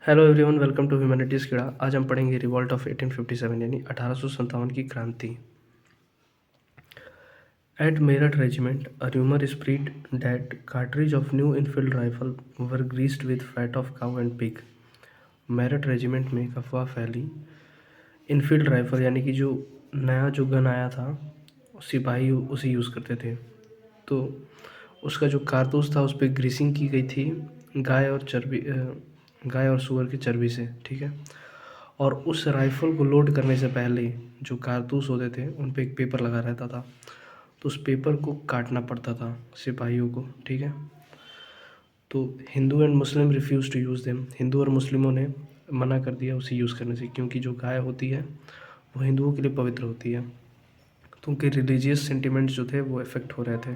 Hello everyone, welcome to humanities Keeda. आज हम पढ़ेंगे रिवॉल्ट ऑफ 1857 यानी 1857 की क्रांति। At Meerut regiment a rumour spread that cartridge of new Enfield rifle were greased with fat of cow and pig. Meerut regiment में एक अफवाह फैली, इनफील्ड राइफल यानी कि जो नया जो गन आया था सिपाही उसे यूज़ करते थे, तो उसका जो कारतूस था उस पर ग्रीसिंग की गई थी गाय और सूअर की चर्बी से, ठीक है। और उस राइफ़ल को लोड करने से पहले जो कारतूस होते थे उन पे एक पेपर लगा रहता था, तो उस पेपर को काटना पड़ता था सिपाहियों को, ठीक है। तो Hindu and Muslim refuse to use them. Hindu और मुस्लिमों ने मना कर दिया उसे यूज़ करने से, क्योंकि जो गाय होती है वो हिंदुओं के लिए पवित्र होती है, तो उनके रिलीजियस सेंटिमेंट्स जो थे वो इफ़ेक्ट हो रहे थे,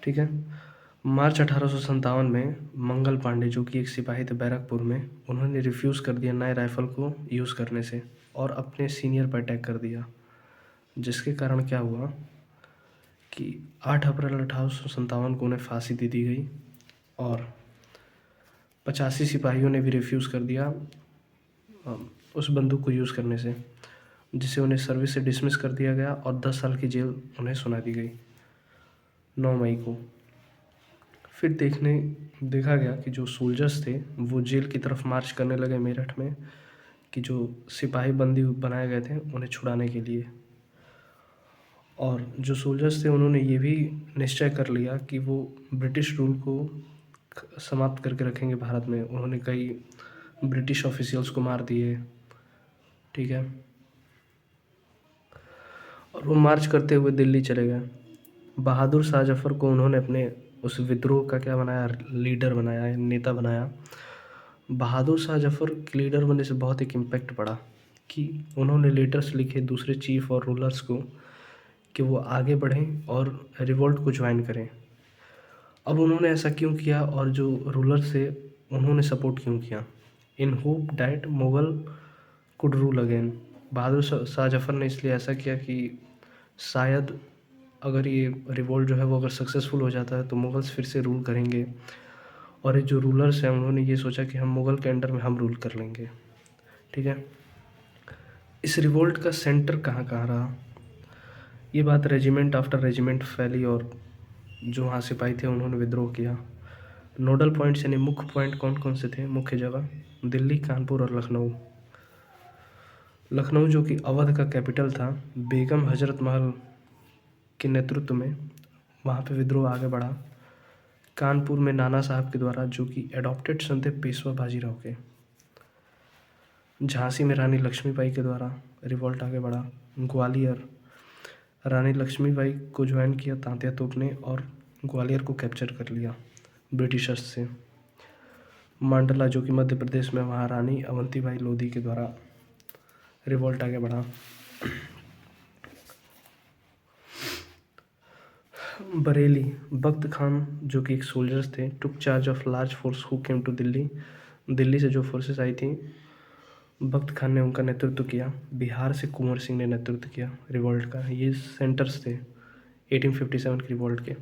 ठीक है। मार्च 1857 में मंगल पांडे, जो कि एक सिपाही थे बैरकपुर में, उन्होंने रिफ्यूज़ कर दिया नए राइफ़ल को यूज़ करने से और अपने सीनियर पर अटैक कर दिया, जिसके कारण क्या हुआ कि 8 अप्रैल 1857 को उन्हें फांसी दे दी गई और 85 सिपाहियों ने भी रिफ्यूज़ कर दिया उस बंदूक को यूज़ करने से, जिसे उन्हें सर्विस से डिसमिस कर दिया गया और 10 साल की जेल उन्हें सुना दी गई 9 मई को। फिर देखा गया कि जो सोल्जर्स थे वो जेल की तरफ मार्च करने लगे मेरठ में, कि जो सिपाही बंदी बनाए गए थे उन्हें छुड़ाने के लिए। और जो सोल्जर्स थे उन्होंने ये भी निश्चय कर लिया कि वो ब्रिटिश रूल को समाप्त करके रखेंगे भारत में। उन्होंने कई ब्रिटिश ऑफिशियल्स को मार दिए, ठीक है। और वो मार्च करते हुए दिल्ली चले गए। बहादुर शाह जफ़र को उन्होंने अपने उस विद्रोह का क्या बनाया, लीडर बनाया, नेता बनाया। बहादुर शाह जफ़र के लीडर बनने से बहुत एक इम्पैक्ट पड़ा कि उन्होंने लेटर्स लिखे दूसरे चीफ और रूलर्स को कि वो आगे बढ़ें और रिवोल्ट को ज्वाइन करें। अब उन्होंने ऐसा क्यों किया और जो रूलर्स थे उन्होंने सपोर्ट क्यों किया? In hope that Mughal could rule again. Bahadur Shah Zafar ने इसलिए ऐसा किया कि शायद अगर ये रिवोल्ट जो है वो अगर सक्सेसफुल हो जाता है तो मुग़ल्स फिर से रूल करेंगे, और ये जो रूलर्स हैं उन्होंने ये सोचा कि हम मुग़ल के अंडर में हम रूल कर लेंगे, ठीक है। इस रिवोल्ट का सेंटर कहाँ कहाँ रहा, ये बात रेजिमेंट आफ्टर रेजिमेंट फैली और जो वहाँ सिपाही थे उन्होंने विद्रोह किया। नोडल पॉइंट्स यानी मुख्य पॉइंट कौन कौन से थे, मुख्य जगह दिल्ली, कानपुर और लखनऊ। लखनऊ जो कि अवध का कैपिटल था, बेगम हजरत महल के नेतृत्व में वहाँ पे विद्रोह आगे बढ़ा। कानपुर में नाना साहब के द्वारा, जो कि एडॉप्टेड सन थे पेशवा बाजीराव के। झांसी में रानी लक्ष्मीबाई के द्वारा रिवॉल्ट आगे बढ़ा। ग्वालियर, रानी लक्ष्मीबाई को ज्वाइन किया तांत्या तोप ने और ग्वालियर को कैप्चर कर लिया ब्रिटिशर्स से। मांडला जो कि मध्य प्रदेश में, वहाँ रानी अवंतीबाई लोधी के द्वारा रिवॉल्ट आगे बढ़ा। बरेली, बख्त खान जो कि एक सोल्जर्स थे, took charge of large force who came to Delhi. Delhi से जो फोर्सेस आई थी बख्त खान ने उनका नेतृत्व किया। बिहार से कुंवर सिंह ने नेतृत्व किया रिवॉल्ट का। ये सेंटर्स थे 1857 की रिवॉल्ट के।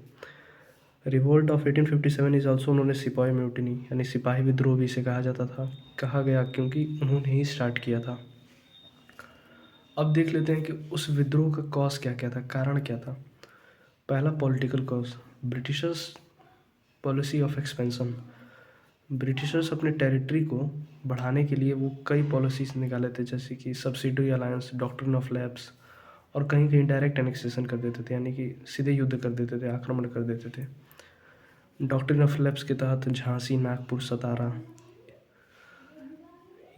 रिवॉल्ट ऑफ 1857 इज़ ऑल्सो उन्होंने सिपाही म्यूटिनी यानी सिपाही विद्रोह भी इसे कहा जाता था, कहा गया क्योंकि उन्होंने ही स्टार्ट किया था। अब देख लेते हैं कि उस विद्रोह का कॉज क्या क्या था, कारण क्या था। पहला, political cause, Britishers policy of expansion. Britishers अपने टेरिटरी को बढ़ाने के लिए वो कई पॉलिसीज़ निकाले थे, जैसे कि subsidiary alliance, doctrine of lapse, और कहीं कहीं डायरेक्ट एनेक्सेशन कर देते थे, यानी कि सीधे युद्ध कर देते थे, आक्रमण कर देते थे। डॉक्ट्रिन ऑफ लैप्स के तहत झांसी, नागपुर, सतारा,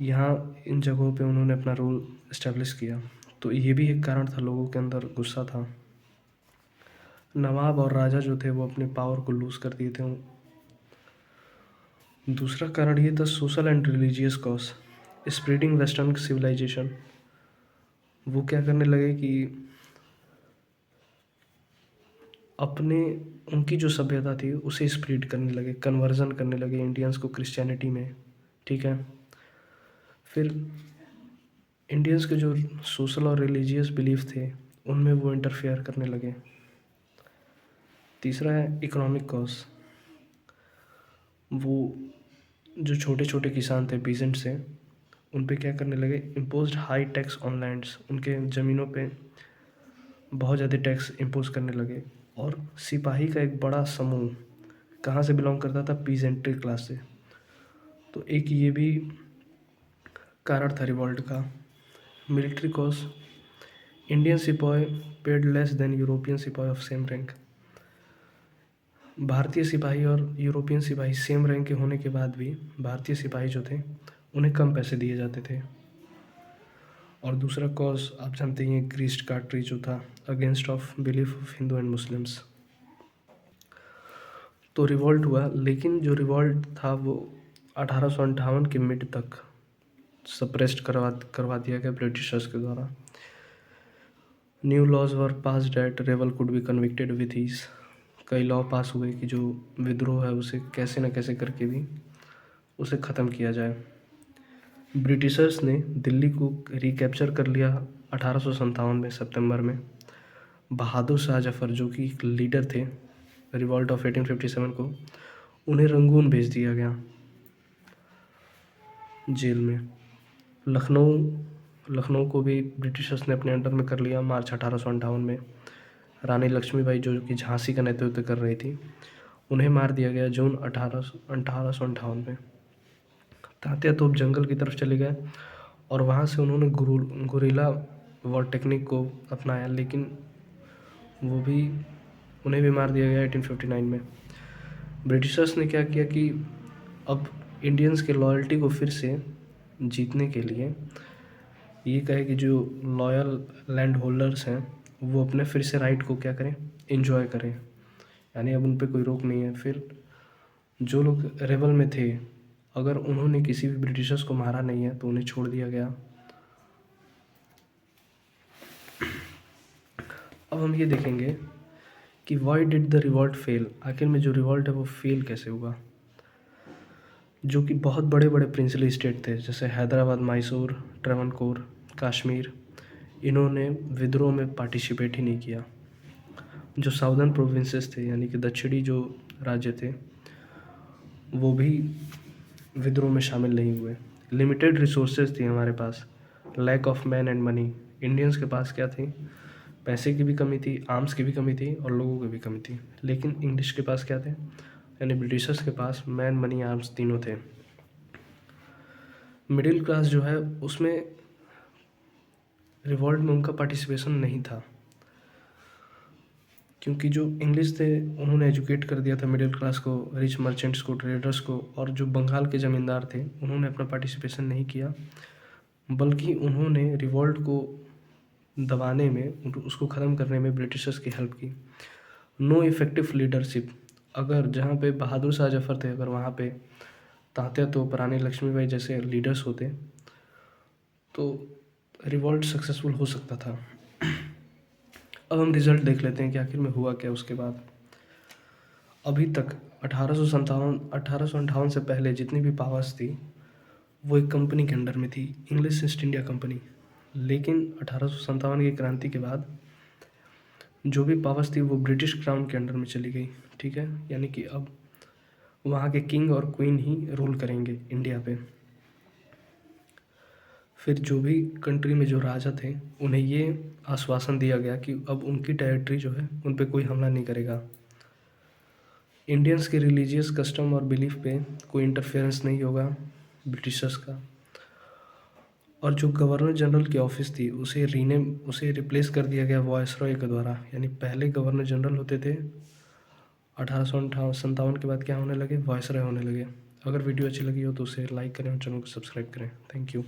यहाँ इन जगहों पे उन्होंने अपना रूल इस्टेब्लिश किया, तो ये भी एक कारण था, लोगों के अंदर गुस्सा था। नवाब और राजा जो थे वो अपने पावर को लूज़ कर दिए थे। दूसरा कारण ये था social and religious cause, spreading western civilisation. वो क्या करने लगे कि अपने उनकी जो सभ्यता थी उसे स्प्रेड करने लगे, कन्वर्जन करने लगे इंडियंस को क्रिश्चियनिटी में, ठीक है। फिर इंडियंस के जो सोशल और रिलीजियस बिलीफ थे उनमें वो इंटरफेयर करने लगे। तीसरा है इकोनॉमिक कॉज, वो जो छोटे छोटे किसान थे, पीजेंट्स थे, उन पे क्या करने लगे, imposed high tax on lands, उनके ज़मीनों पे बहुत ज़्यादा टैक्स इम्पोज करने लगे। और सिपाही का एक बड़ा समूह कहाँ से बिलोंग करता था, पीजेंट्री क्लास से। तो एक ये भी कारण था रिवॉल्ट का। मिलिट्री कॉज, इंडियन सिपाही पेड लेस देन यूरोपियन सिपाही ऑफ सेम रैंक। भारतीय सिपाही और यूरोपियन सिपाही सेम रैंक के होने के बाद भी भारतीय सिपाही जो थे उन्हें कम पैसे दिए जाते थे। और दूसरा कॉज आप जानते ही हैं, ग्रीस्ड कार्ट्री जो था against of belief of Hindu and Muslims. तो रिवॉल्ट हुआ, लेकिन जो रिवॉल्ट था वो 1858 के मिड तक सप्रेस्ड करवा दिया गया ब्रिटिशर्स के द्वारा। New laws were passed that रेवल could be convicted with ease. कई लॉ पास हुए कि जो विद्रोह है उसे कैसे न कैसे करके भी उसे ख़त्म किया जाए। ब्रिटिशर्स ने दिल्ली को रिकैप्चर कर लिया 1857 में सितंबर में। बहादुर शाह जफ़र जो कि एक लीडर थे रिवॉल्ट ऑफ 1857 को, उन्हें रंगून भेज दिया गया जेल में। लखनऊ को भी ब्रिटिशर्स ने अपने अंडर में कर लिया मार्च 1858 में। रानी लक्ष्मीबाई जो कि झांसी का नेतृत्व कर रही थी, उन्हें मार दिया गया जून 1858 में। तात्या तोप जंगल की तरफ चले गए और वहाँ से उन्होंने गुरिल्ला वॉर टेक्निक को अपनाया, लेकिन वो भी उन्हें भी मार दिया गया 1859 में। ब्रिटिशर्स ने क्या किया कि अब इंडियंस के लॉयल्टी को फिर से जीतने के लिए ये कहे कि जो लॉयल लैंड होल्डर्स हैं वो अपने फिर से राइट को क्या करें, एंजॉय करें। यानी अब उन पे कोई रोक नहीं है। फिर जो लोग रेबल में थे, अगर उन्होंने किसी भी ब्रिटिशर्स को मारा नहीं है तो उन्हें छोड़ दिया गया। अब हम ये देखेंगे कि why did the revolt fail, आखिर में जो रिवॉल्ट है वो फेल कैसे हुआ। जो कि बहुत बड़े बड़े प्रिंसली स्टेट थे जैसे हैदराबाद, मैसूर, ट्रेवनकोर, कश्मीर, इन्होंने विद्रोह में पार्टिसिपेट ही नहीं किया। जो साउदर्न प्रोविंसेस थे यानी कि दक्षिणी जो राज्य थे वो भी विद्रोह में शामिल नहीं हुए। लिमिटेड रिसोर्सेज थी हमारे पास, lack of man and money. Indians के पास क्या थी, पैसे की भी कमी थी, आर्म्स की भी कमी थी और लोगों की भी कमी थी। लेकिन इंग्लिश के पास क्या थे, यानी ब्रिटिशर्स के पास मैन, मनी, आर्म्स तीनों थे। मिडिल क्लास जो है उसमें रिवॉल्ट में उनका पार्टिसिपेशन नहीं था, क्योंकि जो इंग्लिश थे उन्होंने एजुकेट कर दिया था मिडिल क्लास को, रिच मर्चेंट्स को, ट्रेडर्स को। और जो बंगाल के ज़मींदार थे उन्होंने अपना पार्टिसिपेशन नहीं किया, बल्कि उन्होंने रिवॉल्ट को दबाने में, उसको ख़त्म करने में ब्रिटिशर्स की हेल्प की। नो इफ़ेक्टिव लीडरशिप, अगर जहाँ पे बहादुर शाह जफ़र थे, अगर वहाँ पे तात्या तोप, रानी लक्ष्मीबाई जैसे लीडर्स होते तो रिवॉल्ट सक्सेसफुल हो सकता था। अब हम रिज़ल्ट देख लेते हैं कि आखिर में हुआ क्या उसके बाद। अभी तक 1858 से पहले जितनी भी पावर्स थी वो एक कंपनी के अंडर में थी, इंग्लिश ईस्ट इंडिया कंपनी। लेकिन 1857 की क्रांति के बाद जो भी पावर्स थी वो ब्रिटिश क्राउन के अंडर में चली गई। ठीक है, यानी कि अब वहाँ के किंग और क्वीन ही रूल करेंगे इंडिया पे। फिर जो भी कंट्री में जो राजा थे उन्हें ये आश्वासन दिया गया कि अब उनकी टेरिटरी जो है उन पे कोई हमला नहीं करेगा। इंडियंस के रिलीजियस कस्टम और बिलीफ पे कोई इंटरफेरेंस नहीं होगा ब्रिटिशर्स का। और जो गवर्नर जनरल की ऑफिस थी उसे रिप्लेस कर दिया गया वॉयसरॉय के द्वारा। यानी पहले गवर्नर जनरल होते थे, 1857 के बाद क्या होने लगे, वॉयसरॉय होने लगे। अगर वीडियो अच्छी लगी हो तो उसे लाइक करें और चैनल को सब्सक्राइब करें। Thank you.